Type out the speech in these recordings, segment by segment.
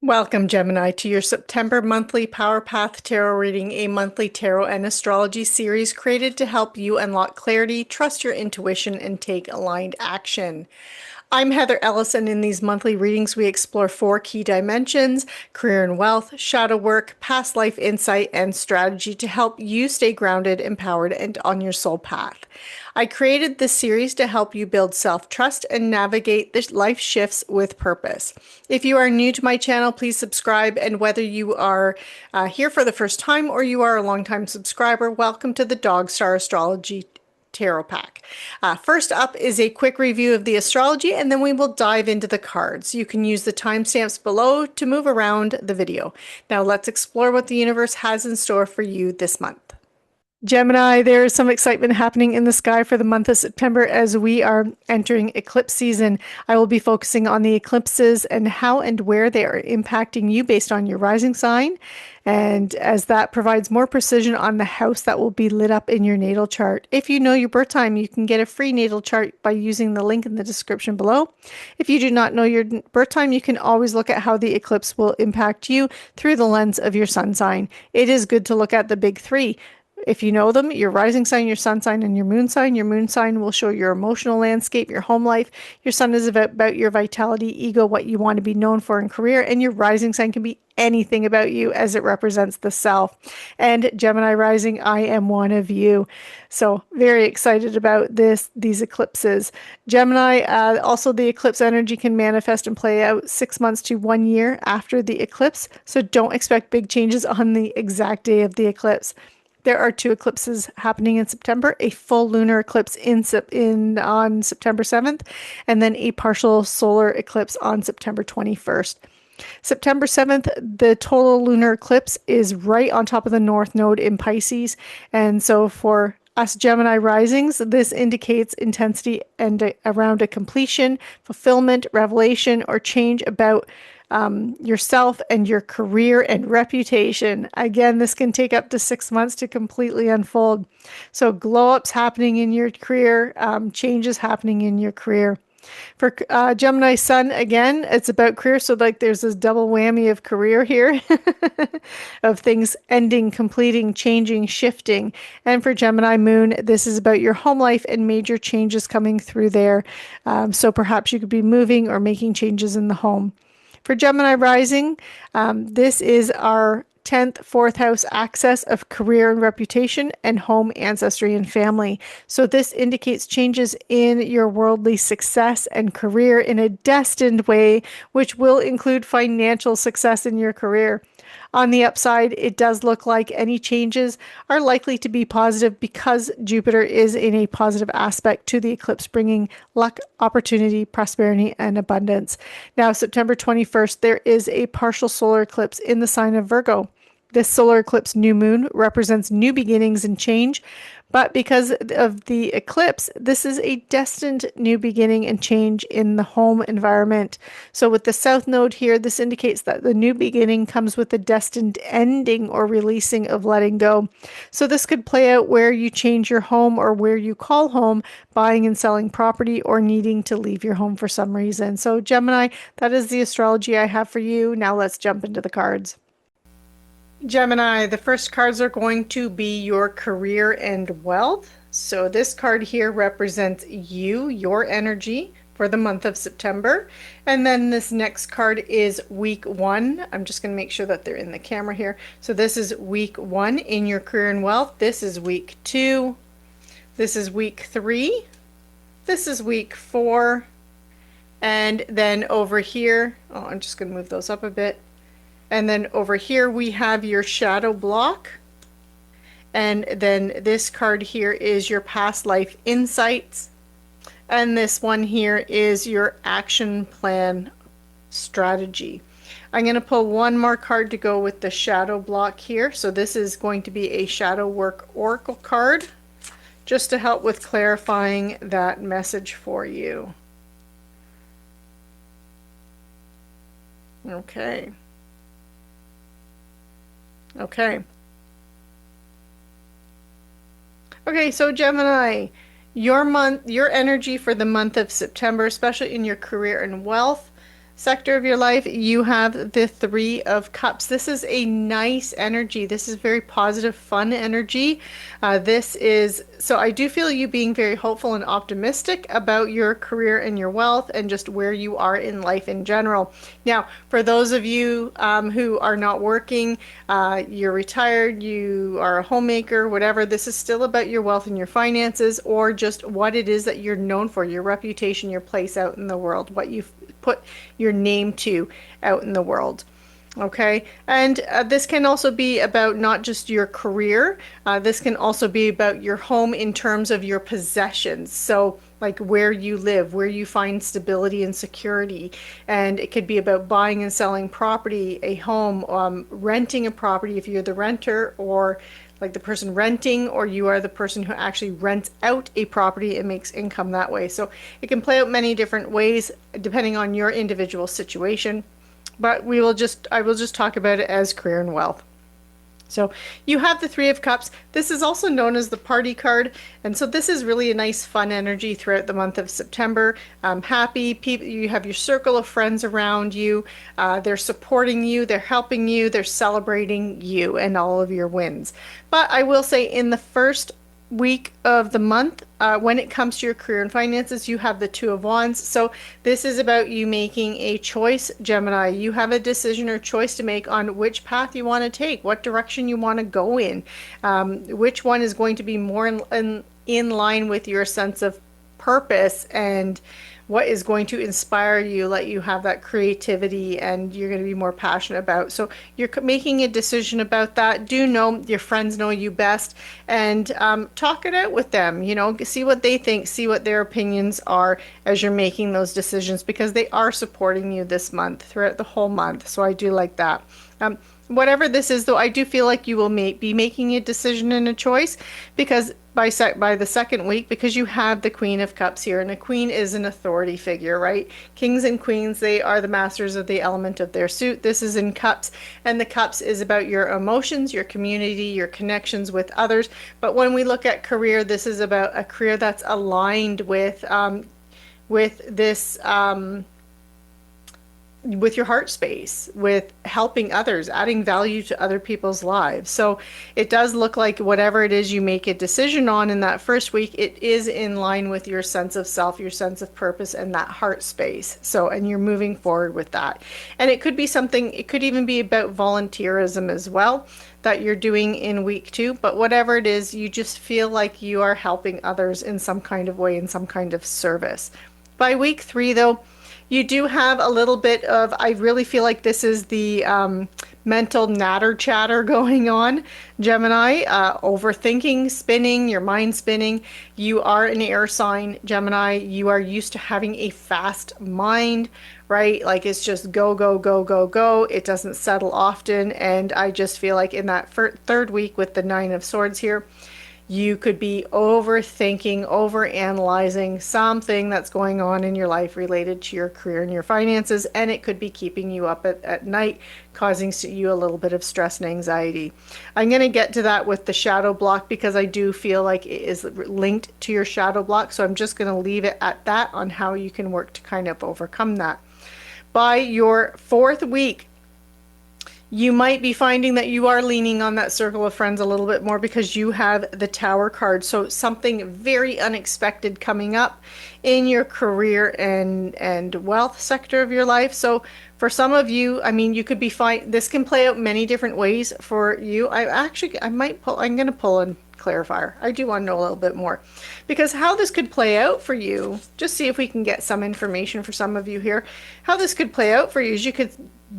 Welcome, Gemini, to your September monthly Power Path Tarot reading, a monthly tarot and astrology series created to help you unlock clarity, trust your intuition, and take aligned action. I'm Heather Ellis, and in these monthly readings, we explore four key dimensions: career and wealth, shadow work, past life insight, and strategy to help you stay grounded, empowered, and on your soul path. I created this series to help you build self-trust and navigate the life shifts with purpose. If you are new to my channel, please subscribe. And whether you are here for the first time or you are a longtime subscriber, welcome to the Dog Star Astrology Tarot Pack. First up is a quick review of the astrology, and then we will dive into the cards. You can use the timestamps below to move around the video. Now let's explore what the universe has in store for you this month. Gemini, there is some excitement happening in the sky for the month of September as we are entering eclipse season. I will be focusing on the eclipses and how and where they are impacting you based on your rising sign. And as that provides more precision on the house that will be lit up in your natal chart. If you know your birth time, you can get a free natal chart by using the link in the description below. If you do not know your birth time, you can always look at how the eclipse will impact you through the lens of your sun sign. It is good to look at the big three. If you know them, your rising sign, your sun sign, and your moon sign will show your emotional landscape, your home life. Your sun is about your vitality, ego, what you want to be known for in career, and your rising sign can be anything about you as it represents the self. And Gemini rising, I am one of you. So very excited about these eclipses. Gemini, also the eclipse energy can manifest and play out 6 months to 1 year after the eclipse. So don't expect big changes on the exact day of the eclipse. There are two eclipses happening in September, a full lunar eclipse on September 7th, and then a partial solar eclipse on September 21st. September 7th, the total lunar eclipse is right on top of the North Node in Pisces. And so for us Gemini risings, this indicates intensity and around a completion, fulfillment, revelation, or change about yourself and your career and reputation. Again, this can take up to 6 months to completely unfold. So glow ups happening in your career, changes happening in your career. For Gemini sun, again, it's about career. So like there's this double whammy of career here of things ending, completing, changing, shifting. And for Gemini moon, this is about your home life and major changes coming through there. So perhaps you could be moving or making changes in the home. For Gemini rising, this is our 10th, fourth house access of career and reputation and home, ancestry, and family. So this indicates changes in your worldly success and career in a destined way, which will include financial success in your career. On the upside, it does look like any changes are likely to be positive because Jupiter is in a positive aspect to the eclipse, bringing luck, opportunity, prosperity, and abundance. Now, September 21st, there is a partial solar eclipse in the sign of Virgo. This solar eclipse new moon represents new beginnings and change, but because of the eclipse, this is a destined new beginning and change in the home environment. So with the south node here, this indicates that the new beginning comes with a destined ending or releasing of letting go. So this could play out where you change your home or where you call home, buying and selling property, or needing to leave your home for some reason. So Gemini, that is the astrology I have for you. Now let's jump into the cards. Gemini, the first cards are going to be your career and wealth. So this card here represents you, your energy for the month of September. And then this next card is week 1. I'm just going to make sure that they're in the camera here. So this is week 1 in your career and wealth. This is week 2. This is week 3. This is week 4. And then over here, I'm just going to move those up a bit. And then over here we have your shadow block. And then this card here is your past life insights. And this one here is your action plan strategy. I'm going to pull one more card to go with the shadow block here. So this is going to be a shadow work oracle card, just to help with clarifying that message for you. Okay. Okay, so Gemini, your energy for the month of September, especially in your career and wealth, sector of your life, you have the Three of Cups. This is a nice energy. This is very positive, fun energy. This is, so I do feel you being very hopeful and optimistic about your career and your wealth and just where you are in life in general. Now, for those of you who are not working, you're retired, you are a homemaker, whatever, this is still about your wealth and your finances, or just what it is that you're known for, your reputation, your place out in the world, what you've put your name to out in the world. Okay, and this can also be about not just your career, this can also be about your home in terms of your possessions. So, like where you live, where you find stability and security. And it could be about buying and selling property, a home, renting a property if you're the renter, or like the person renting, or you are the person who actually rents out a property and makes income that way. So it can play out many different ways depending on your individual situation. But I will just talk about it as career and wealth. So you have the Three of Cups. This is also known as the party card. And so this is really a nice fun energy throughout the month of September. Happy people, you have your circle of friends around you. They're supporting you, they're helping you, they're celebrating you and all of your wins. But I will say in the first week of the month, when it comes to your career and finances, you have the Two of Wands. So this is about you making a choice, Gemini. You have a decision or choice to make on which path you want to take, what direction you want to go in, which one is going to be more in line with your sense of purpose and what is going to inspire you, let you have that creativity and you're going to be more passionate about. So you're making a decision about that. Do know your friends know you best, and talk it out with them, you know, see what they think, see what their opinions are as you're making those decisions, because they are supporting you this month, throughout the whole month. So I do like that. Whatever this is, though, I do feel like you will be making a decision and a choice, because by the second week, because you have the Queen of Cups here, and a queen is an authority figure, right? Kings and queens, they are the masters of the element of their suit. This is in cups, and the cups is about your emotions, your community, your connections with others. But when we look at career, this is about a career that's aligned with this with your heart space, with helping others, adding value to other people's lives. So it does look like whatever it is you make a decision on in that first week, it is in line with your sense of self, your sense of purpose, and that heart space. So, and you're moving forward with that. And it could be something, it could even be about volunteerism as well that you're doing in week 2. But whatever it is, you just feel like you are helping others in some kind of way, in some kind of service. By week 3, though, you do have a little bit of, I really feel like this is the mental natter chatter going on, Gemini, overthinking, spinning, your mind spinning. You are an air sign, Gemini. You are used to having a fast mind, right? Like it's just go, go, go, go, go. It doesn't settle often. And I just feel like in that third week with the Nine of Swords here, you could be overthinking, overanalyzing something that's going on in your life related to your career and your finances, and it could be keeping you up at night, causing you a little bit of stress and anxiety. I'm going to get to that with the shadow block, because I do feel like it is linked to your shadow block, so I'm just going to leave it at that on how you can work to kind of overcome that. By your 4th week, you might be finding that you are leaning on that circle of friends a little bit more, because you have the Tower card. So something very unexpected coming up in your career and wealth sector of your life. So for some of you, I mean, you could be fine. This can play out many different ways for you. I'm going to pull a clarifier. I do want to know a little bit more, because how this could play out for you, just see if we can get some information for some of you here. How this could play out for you is you could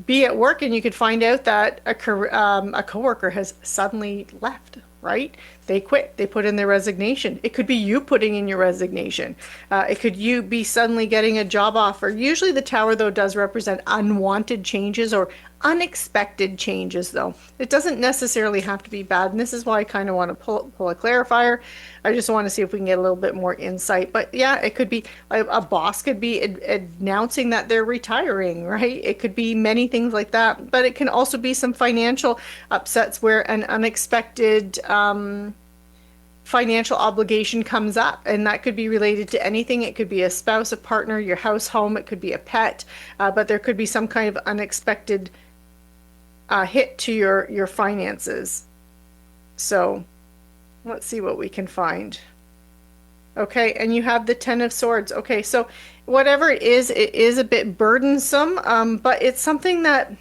be at work and you could find out that a coworker has suddenly left, right? They quit. They put in their resignation. It could be you putting in your resignation. It could you be suddenly getting a job offer. Usually the Tower, though, does represent unwanted changes or unexpected changes, though. It doesn't necessarily have to be bad, and this is why I kind of want to pull a clarifier. I just want to see if we can get a little bit more insight. But yeah, it could be a boss could be announcing that they're retiring, right? It could be many things like that, but it can also be some financial upsets where an unexpected financial obligation comes up, and that could be related to anything. It could be a spouse, a partner, your house, home, it could be a pet, but there could be some kind of unexpected hit to your finances. So let's see what we can find. Okay, and you have the Ten of Swords. Okay, so whatever it is a bit burdensome, but it's something that,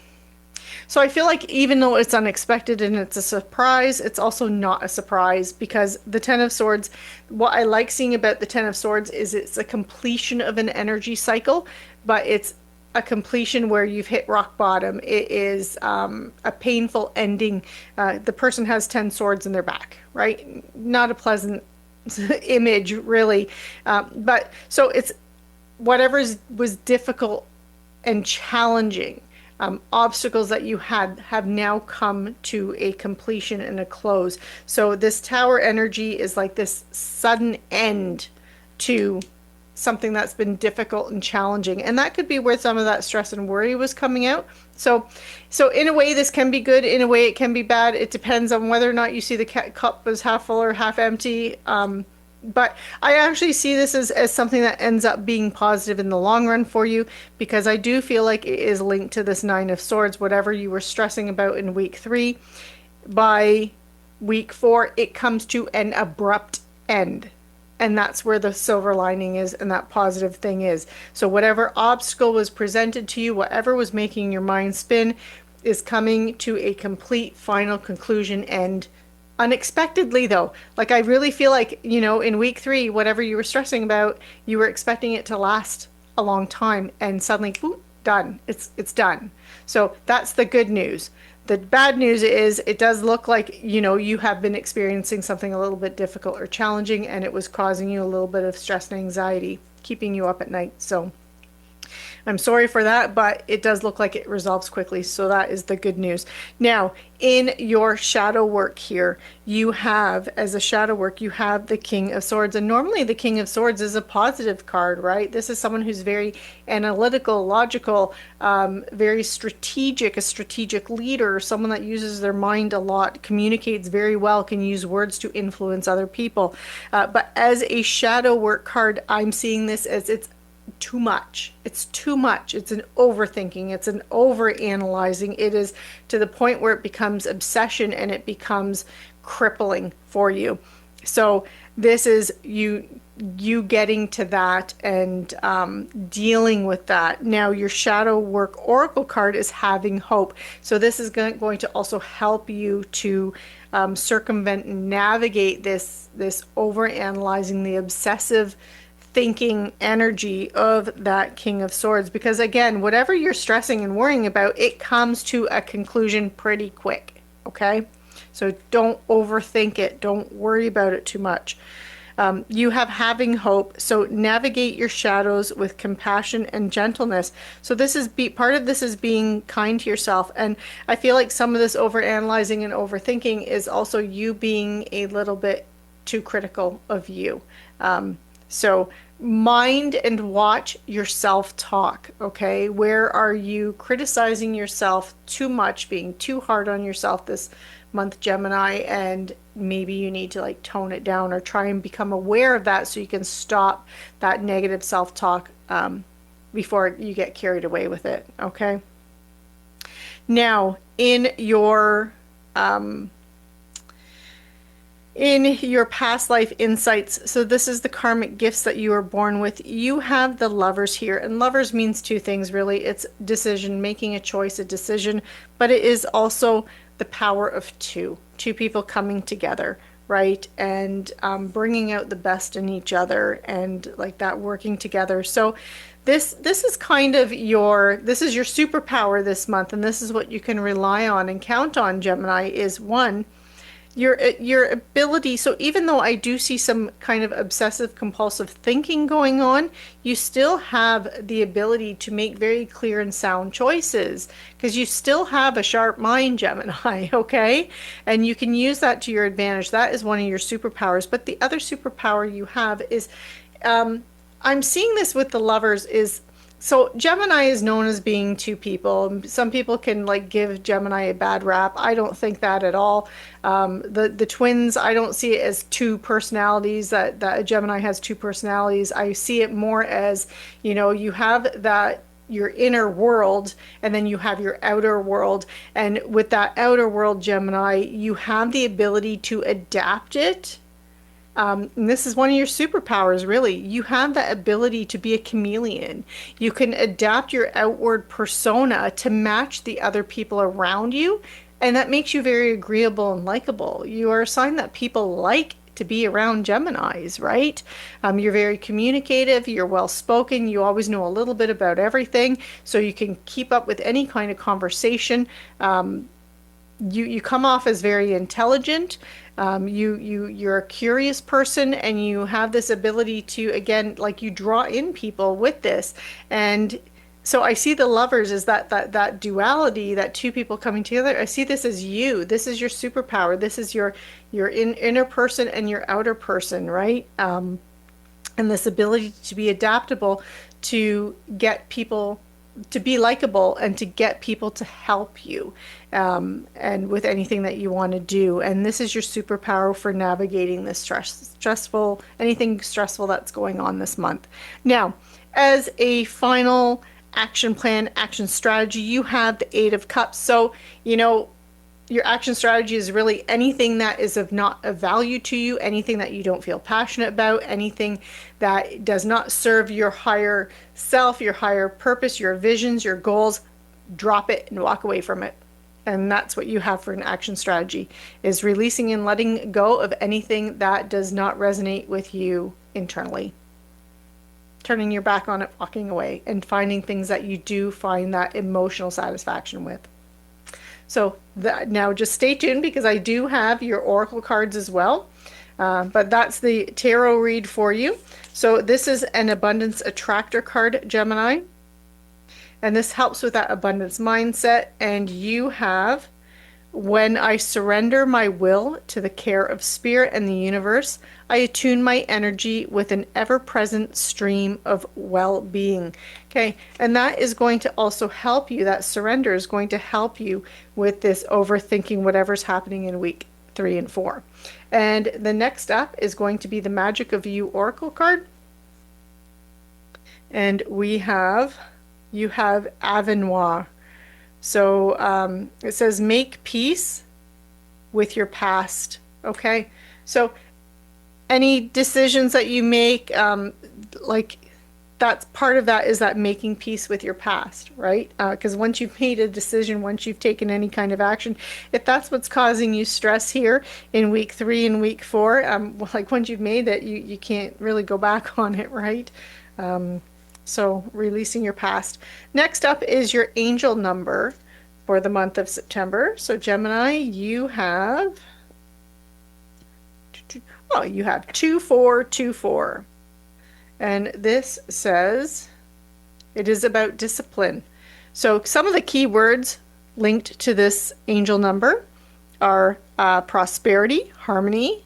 so I feel like even though it's unexpected and it's a surprise, it's also not a surprise, because the Ten of Swords, what I like seeing about the Ten of Swords is it's a completion of an energy cycle, but it's a completion where you've hit rock bottom. It is a painful ending. The person has 10 swords in their back, right? Not a pleasant image, really. But so it's whatever was difficult and challenging, obstacles that you had have now come to a completion and a close. So this Tower energy is like this sudden end to something that's been difficult and challenging, and that could be where some of that stress and worry was coming out. So in a way this can be good, in a way it can be bad. It depends on whether or not you see the cup as half full or half empty. But I actually see this as something that ends up being positive in the long run for you, because I do feel like it is linked to this Nine of Swords. Whatever you were stressing about in week 3, by week 4 it comes to an abrupt end. And that's where the silver lining is, and that positive thing is. So whatever obstacle was presented to you, whatever was making your mind spin, is coming to a complete final conclusion end. Unexpectedly, though, like I really feel like, in week 3, whatever you were stressing about, you were expecting it to last a long time, and suddenly, boom, done. It's done. So that's the good news. The bad news is it does look like, you have been experiencing something a little bit difficult or challenging, and it was causing you a little bit of stress and anxiety, keeping you up at night. So I'm sorry for that, but it does look like it resolves quickly. So that is the good news. Now, in your shadow work here, you have, as a shadow work, you have the King of Swords. And normally the King of Swords is a positive card, right? This is someone who's very analytical, logical, very strategic, a strategic leader, someone that uses their mind a lot, communicates very well, can use words to influence other people. But as a shadow work card, I'm seeing this as it's too much. It's too much. It's an overthinking. It's an overanalyzing. It is to the point where it becomes obsession and it becomes crippling for you. So this is you getting to that and dealing with that. Now your shadow work oracle card is having hope. So this is going to also help you to circumvent and navigate this overanalyzing, the obsessive thinking energy of that King of Swords, because again, whatever you're stressing and worrying about, it comes to a conclusion pretty quick. Okay, so don't overthink it, don't worry about it too much. You have having hope, so navigate your shadows with compassion and gentleness. So this is part of this is being kind to yourself, and I feel like some of this overanalyzing and overthinking is also you being a little bit too critical of you. So mind and watch your self-talk, okay? Where are you criticizing yourself too much, being too hard on yourself this month, Gemini, and maybe you need to like tone it down or try and become aware of that so you can stop that negative self-talk before you get carried away with it, okay? Now, in your past life insights, so this is the karmic gifts that you were born with. You have the Lovers here, and Lovers means two things really. It's decision, making a choice, a decision, but it is also the power of two people coming together, right? And bringing out the best in each other, and like that working together. So this is kind of your superpower this month, and this is what you can rely on and count on, Gemini, is one, your ability. So even though I do see some kind of obsessive compulsive thinking going on, you still have the ability to make very clear and sound choices, because you still have a sharp mind, Gemini, okay? And you can use that to your advantage. That is one of your superpowers. But the other superpower you have is, I'm seeing this with the Lovers, is So Gemini is known as being two people. Some people can like give Gemini a bad rap. I don't think that at all. The twins, I don't see it as two personalities, that a Gemini has two personalities. I see it more as, you have that your inner world and then you have your outer world. And with that outer world, Gemini, you have the ability to adapt it. And this is one of your superpowers, really. You have that ability to be a chameleon. You can adapt your outward persona to match the other people around you, and that makes you very agreeable and likable. You are a sign that people like to be around Geminis, right? You're very communicative, you're well spoken, you always know a little bit about everything, so you can keep up with any kind of conversation. You come off as very intelligent. You're a curious person, and you have this ability to, again, like, you draw in people with this. And so I see the lovers as that duality, that two people coming together. I see this as you. This is your superpower. This is your inner person and your outer person, right? And this ability to be adaptable, to get people to be likable, and to get people to help you, and with anything that you want to do. And this is your superpower for navigating this anything stressful that's going on this month. Now, as a final action plan, action strategy, you have the Eight of Cups. So, your action strategy is really anything that is not of value to you, anything that you don't feel passionate about, anything that does not serve your higher self, your higher purpose, your visions, your goals. Drop it and walk away from it. And that's what you have for an action strategy, is releasing and letting go of anything that does not resonate with you internally. Turning your back on it, walking away, and finding things that you do find that emotional satisfaction with. So now just stay tuned, because I do have your oracle cards as well. But that's the tarot read for you. So this is an abundance attractor card, Gemini. And this helps with that abundance mindset. And you have, when I surrender my will to the care of spirit and the universe, I attune my energy with an ever-present stream of well-being. Okay, and that is going to also help you. That surrender is going to help you with this overthinking whatever's happening in week 3 and 4. And the next up is going to be the Magic of You Oracle card. And you have Avenoir. So it says, make peace with your past. Okay, so any decisions that you make, like, that's part of that, is that making peace with your past, right? Because once you've made a decision, once you've taken any kind of action, if that's what's causing you stress here in week 3 and week 4, like, once you've made it, you can't really go back on it, right? So releasing your past. Next up is your angel number for the month of September. So Gemini, you have 2424. And this says it is about discipline. So some of the key words linked to this angel number are prosperity, harmony,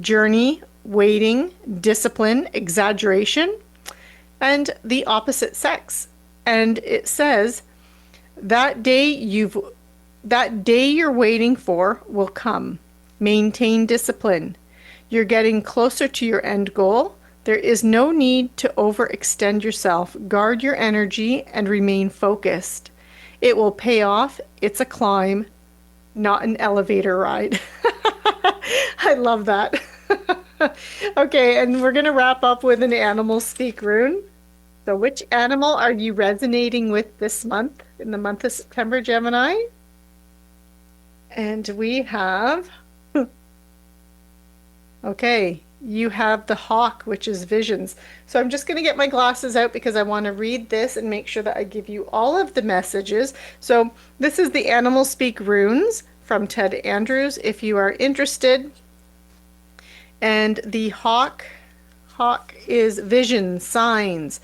journey, waiting, discipline, exaggeration, and the opposite sex. And it says that day you're waiting for will come. Maintain discipline. You're getting closer to your end goal. There is no need to overextend yourself. Guard your energy and remain focused. It will pay off. It's a climb, not an elevator ride. I love that. Okay, and we're going to wrap up with an animal speak rune. So which animal are you resonating with this month, in the month of September, Gemini? And we have, okay, you have the hawk, which is visions. So I'm just going to get my glasses out, because I want to read this and make sure that I give you all of the messages. So this is the Animal Speak Runes from Ted Andrews, if you are interested. And the hawk is vision, signs.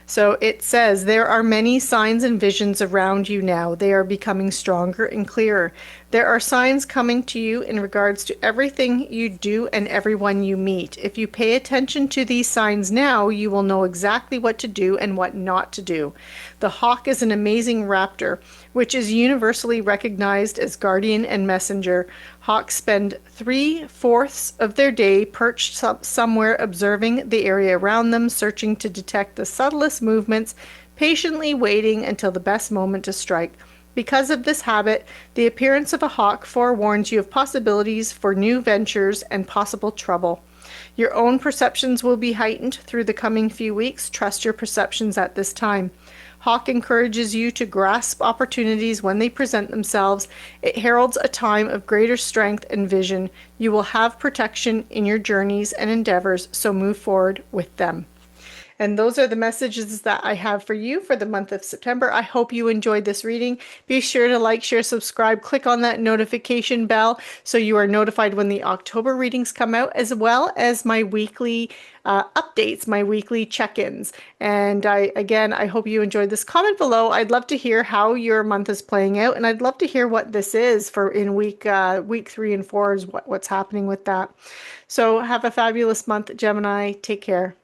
So it says, there are many signs and visions around you now. They are becoming stronger and clearer. There are signs coming to you in regards to everything you do and everyone you meet. If you pay attention to these signs now, you will know exactly what to do and what not to do. The hawk is an amazing raptor, which is universally recognized as guardian and messenger. Hawks spend 3/4 of their day perched somewhere observing the area around them, searching to detect the subtlest movements, patiently waiting until the best moment to strike. Because of this habit, the appearance of a hawk forewarns you of possibilities for new ventures and possible trouble. Your own perceptions will be heightened through the coming few weeks. Trust your perceptions at this time. Hawk encourages you to grasp opportunities when they present themselves. It heralds a time of greater strength and vision. You will have protection in your journeys and endeavors, so move forward with them. And those are the messages that I have for you for the month of September. I hope you enjoyed this reading. Be sure to like, share, subscribe, click on that notification bell so you are notified when the October readings come out, as well as my weekly updates, my weekly check-ins. And I hope you enjoyed this. Comment below. I'd love to hear how your month is playing out, and I'd love to hear what this is for in week 3 and 4 is what's happening with that. So have a fabulous month, Gemini. Take care.